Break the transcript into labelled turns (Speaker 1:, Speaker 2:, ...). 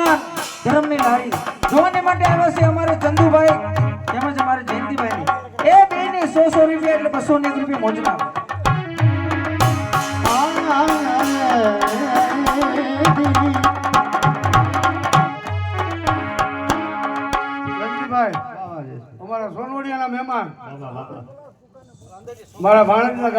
Speaker 1: મહાન ધર્મની લારી જોવાને માટે આવ્યા છે અમારે ચંદુભાઈ તેમજ અમારે જયંતિભાઈ એ બેને 100 રૂપિયા એટલે 201 રૂપિયા મોજના
Speaker 2: જયંતિભાઈ અમારા સોનવડિયાના મહેમાન મારા ભાણેજના